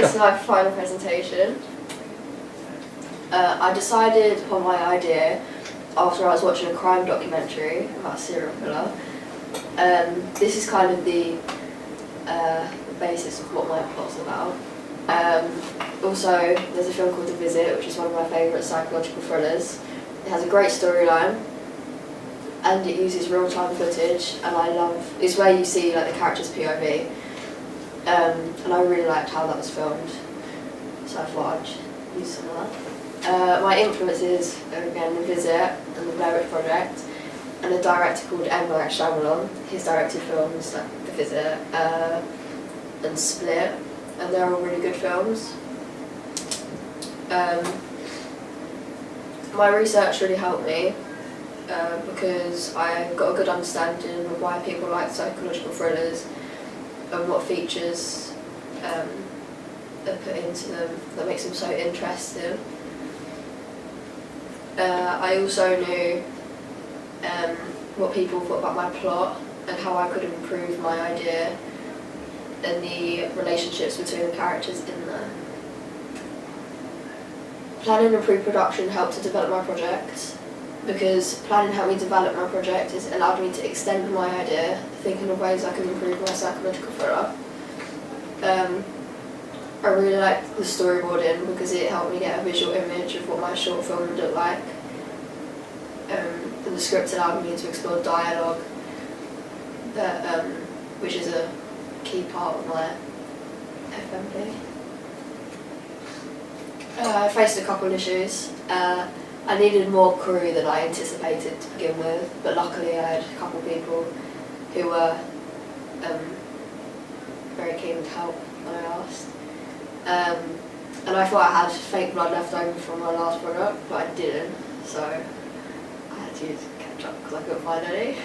This is my final presentation. I decided upon my idea after I was watching a crime documentary about a serial killer. This is kind of the basis of what my plot's about. Also, there's a film called The Visit, which is one of my favourite psychological thrillers. It has a great storyline, and it uses real-time footage, and I love. It's where you see like the character's POV, and I really liked how that was filmed. So I thought I'd use some of that. My influences are again The Visit and The Blair Witch Project, and a director called M. Night Shyamalan. He's directed films like The Visit and Split, and they're all really good films. My research really helped me because I got a good understanding of why people like psychological thrillers and what features are put into them that makes them so interesting. I also knew what people thought about my plot and how I could improve my idea and the relationships between the characters in there. Planning and pre-production helped to develop my project, because planning helped me develop my project. It allowed me to extend my idea, thinking of ways I could improve my psychological thriller. I really liked the storyboarding because it helped me get a visual image of what my short film would look like. And the script allowed me to explore dialogue, which is a key part of my FMP. I faced a couple of issues. I needed more crew than I anticipated to begin with, but luckily I had a couple of people who were very keen to help when I asked. And I thought I had fake blood left over from my last product, but I didn't, so I had to catch up because I couldn't find any.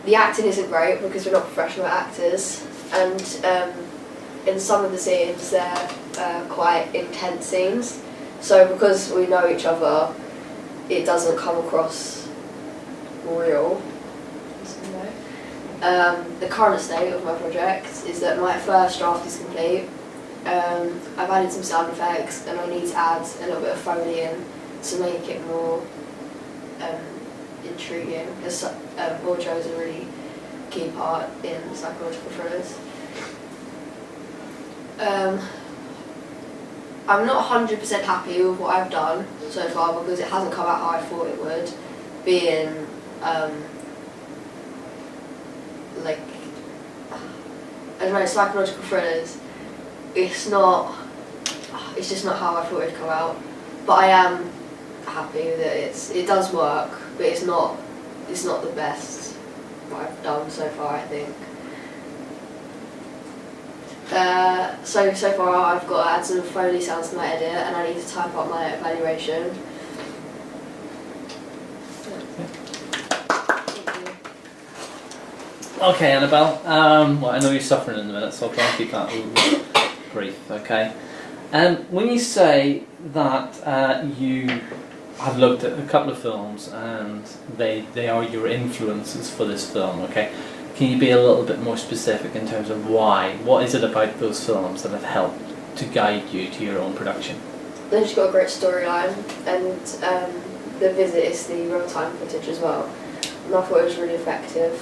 The acting isn't great because we're not professional actors, and in some of the scenes they're quite intense scenes, so because we know each other it doesn't come across real. The current state of my project is that my first draft is complete. I've added some sound effects and I need to add a little bit of Foley in to make it more intriguing, because audio is a really key part in psychological thrillers. I'm not 100% happy with what I've done so far because it hasn't come out how I thought it would, being like, I don't know, psychological thrillers. It's just not how I thought it'd come out, but I am happy that it does work, but it's not the best what I've done so far, I think. So far I've got to add some Foley sounds to my edit, and I need to type up my evaluation. Okay, Annabelle. Well, I know you're suffering in a minute, so I'll try and keep that a little bit brief. Okay. When you say that you have looked at a couple of films and they are your influences for this film, okay? Can you be a little bit more specific in terms of why? What is it about those films that have helped to guide you to your own production? They've just got a great storyline, and The Visit is the real-time footage as well, and I thought it was really effective.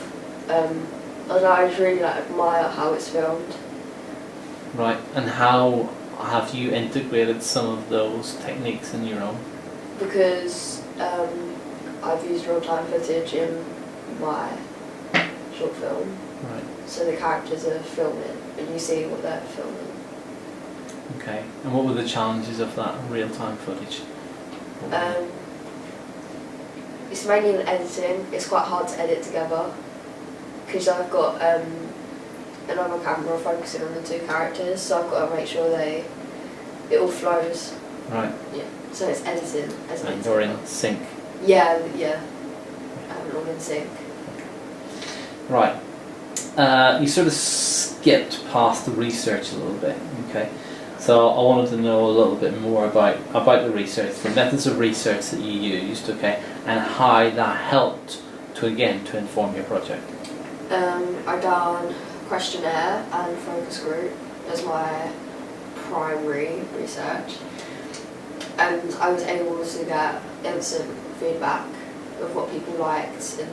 I just really admire how it's filmed. Right, and how have you integrated some of those techniques in your own? Because I've used real-time footage in my short film. Right. So the characters are filming, and you see what they're filming. Okay, and what were the challenges of that real-time footage? It's mainly in editing. It's quite hard to edit together because I've got another camera focusing on the two characters, so I've got to make sure it all flows. Right. Yeah. So it's editing as an And you're in sync. Yeah. All in sync. Right. You sort of skipped past the research a little bit. Okay. So I wanted to know a little bit more about the research, the methods of research that you used, okay, and how that helped to inform your project. I done questionnaire and focus group. as my primary research, and I was able to get instant feedback of what people liked, and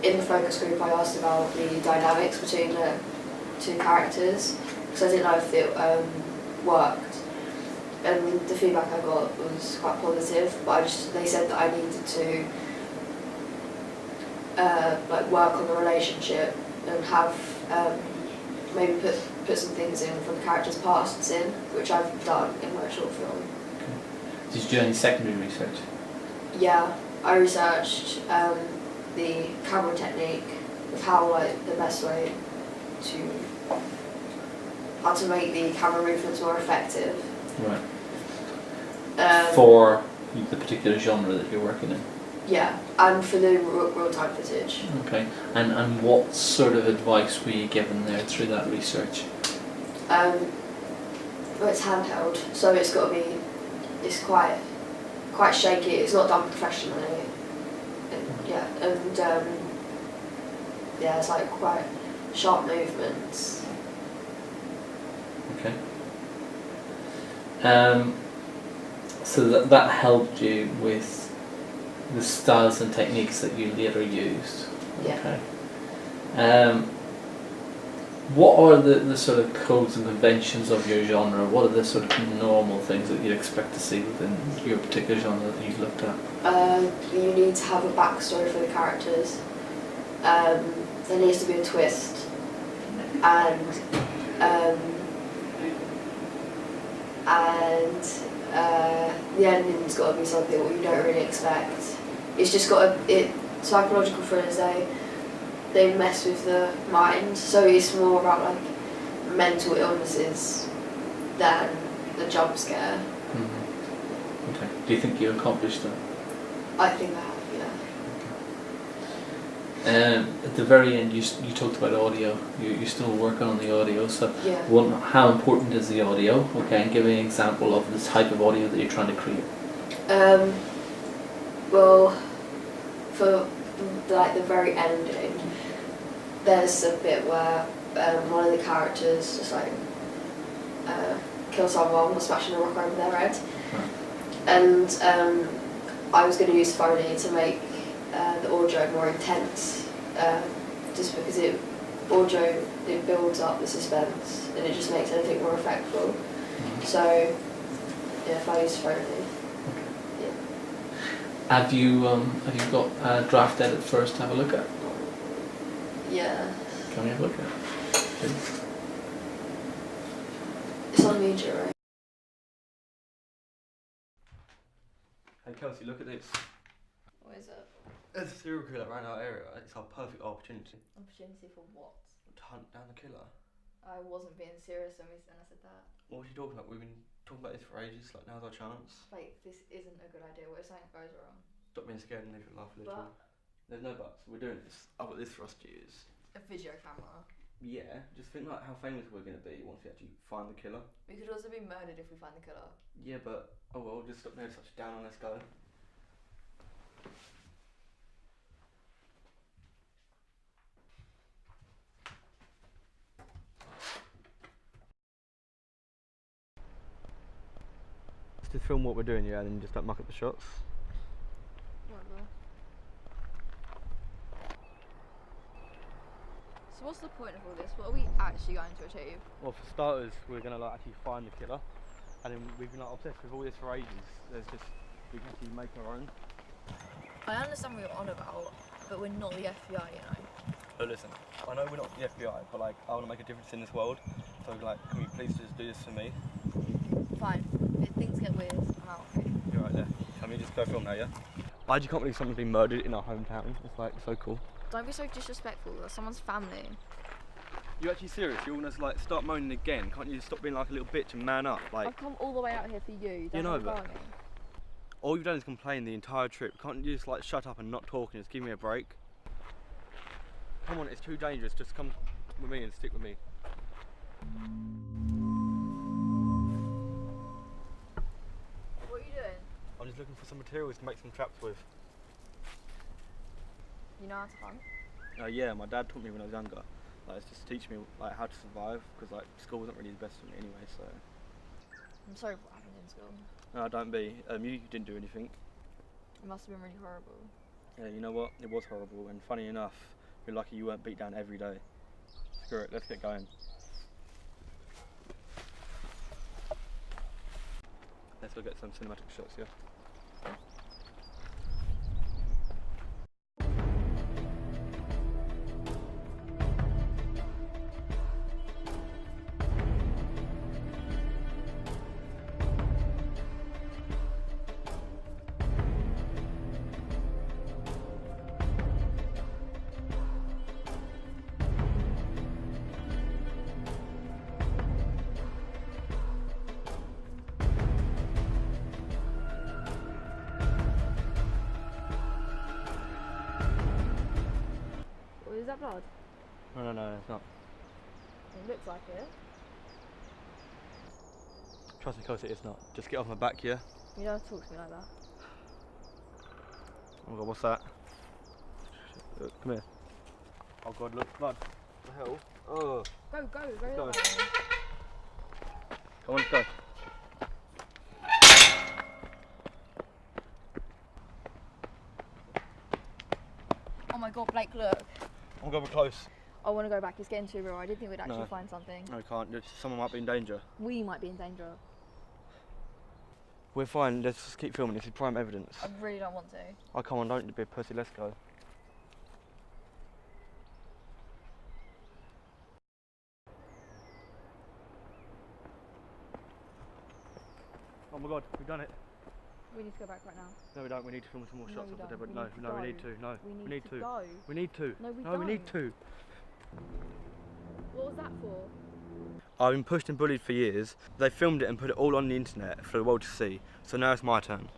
in the focus group I asked about the dynamics between the two characters because I didn't know if it worked, and the feedback I got was quite positive, but they said that I needed to like work on the relationship and have maybe put some things in from the characters' pasts in, which I've done in my short film. Okay. Did you do any secondary research? Yeah, I researched the camera technique of how like the best way to how to make the camera movements more effective. Right. For the particular genre that you're working in? Yeah, and for the real-time footage. Okay, and what sort of advice were you given there through that research? Well, it's handheld, so it's got to be, it's quite shaky, it's not done professionally. And yeah, it's like quite sharp movements. Okay. So that helped you with the styles and techniques that you later used. Yeah. Okay. What are the sort of codes and conventions of your genre? What are the sort of normal things that you'd expect to see within your particular genre that you've looked at? You need to have a backstory for the characters. There needs to be a twist, and the ending's got to be something what you don't really expect. It's just got psychological thrillers. They mess with the mind, so it's more about like mental illnesses than the jump scare. Mm-hmm. Okay. Do you think you accomplished that? I think I have, yeah. At the very end, you talked about audio. You're still working on the audio. So, Yeah. how important is the audio? Okay, and give me an example of the type of audio that you're trying to create. Well, for like the very ending, there's a bit where one of the characters just like kill someone or smashing a rock over their head, and I was going to use Foley to make the audio more intense, just because it builds up the suspense and it just makes anything more effectful. Mm-hmm. So yeah, if I use Foley. Have you got a draft edit first to have a look at? Yeah. Can we have a look at it, please? It's on media, right? Hey Kelsey, look at this. What is it? There's a serial killer around our area. It's our perfect opportunity Opportunity for what? to hunt down the killer. I wasn't being serious when I said that. What was you talking about? We've been talking about this for ages. Like, now's our chance. Like, this isn't a good idea. What if something goes wrong? Stop being scared and live your life a little. But There's no buts. We're doing this. I've got this for us to use. a video camera. Yeah, just think like how famous we're going to be once we actually find the killer. We could also be murdered if we find the killer. Yeah, but oh well, just stop being such down on. Let's go. Let's just film what we're doing, yeah, and then just like muck up the shots. Whatever. So what's the point of all this? What are we actually going to achieve? Well, for starters, we're gonna like actually find the killer, and then we've been like obsessed with all this for ages. There's just we can actually make our own. I understand what you're on about, but we're not the FBI, you know. Oh, listen, I know we're not the FBI, but like I want to make a difference in this world. So like, can you please just do this for me? Fine. If things get weird, I'm out. You're right there. Can we just go film now, yeah? I just can't believe someone's been murdered in our hometown. It's like so cool. Don't be so disrespectful. That's someone's family. You actually serious? You want us like start moaning again? Can't you just stop being like a little bitch and man up? Like, I've come all the way out here for you. You know, but all you've done is complain the entire trip. Can't you just like shut up and not talk and just give me a break? Come on, it's too dangerous. Just come with me and stick with me. What are you doing? I'm just looking for some materials to make some traps with. You know how to hunt? Yeah, my dad taught me when I was younger. Like, it's just to teach me like how to survive, because like school wasn't really the best for me anyway. So I'm sorry for what happened in school. no, don't be. You didn't do anything. It must have been really horrible. Yeah, you know what? It was horrible, and funny enough, you're lucky you weren't beat down every day. Screw it, let's get going. Let's go get some cinematic shots, yeah? Is that blood? No, it's not. It looks like it. Trust me, close, it's not. Just get off my back, yeah? You don't talk to me like that. Oh my god, what's that? Look, come here. Oh god, look, blood. What the hell? Oh. Go. Go. Come on, let's go. Oh my god, Blake, look. Oh my god, we're close. I want to go back. It's getting too real. I didn't think we'd actually No. find something. No, we can't. Someone might be in danger. We might be in danger. We're fine, let's just keep filming. This is prime evidence. I really don't want to. Oh, come on, don't be a pussy, let's go. Oh my god, we've done it. We need to go back right now. No, we don't. We need to film some more No, shots we of the don't. debris. We No, need to no, we go. need to. No, We need to go. We need to. No, we we need don't. to. What was that for? I've been pushed and bullied for years. They filmed it and put it all on the internet for the world to see. So now it's my turn.